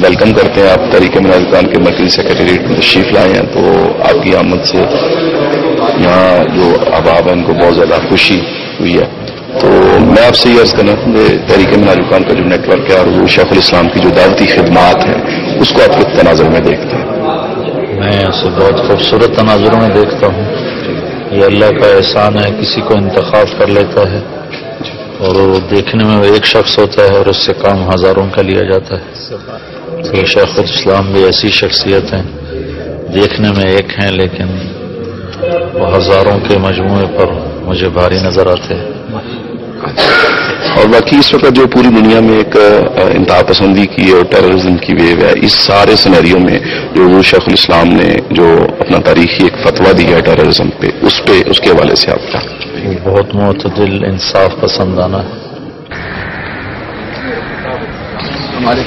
Welcome کرتے ہیں. آپ تحریک منافقان کے مرکزی سیکریٹریٹ میں تشریف لائے ہیں, تو آپ کی آمد سے یہاں جو احباب ہیں ان کو بہت زیادہ خوشی ہوئی ہے. تو میں آپ سے یہ عرض کرنا کہ تحریک منافقان کا جو نیٹ ورک ہے اور وہ شیخ الاسلام کی جو دعوتی خدمات ہیں اس کو آپ کس تناظر میں دیکھتے ہیں؟ میں اسے بہت خوبصورت تناظروں میں دیکھتا ہوں. یہ اللہ کا احسان ہے, کسی کو انتخاب کر لیتا ہے اور وہ دیکھنے میں ایک شخص ہوتا ہے اور اس سے کام ہزاروں کا لیا جاتا ہے. تو شیخ الاسلام بھی ایسی شخصیت ہیں, دیکھنے میں ایک ہیں لیکن وہ ہزاروں کے مجموعے پر مجھے بھاری نظر آتے ہیں. اور باقی اس وقت جو پوری دنیا میں ایک انتہا پسندی کی اور ٹیررزم کی ویو ہے, اس سارے سینیریو میں جو حضور شیخ الاسلام نے جو اپنا تاریخی ایک فتویٰ دیا ہے ٹیررزم پہ, اس کے حوالے سے آپ کا بہت معتدل انصاف پسندانہ ہے. ہمارے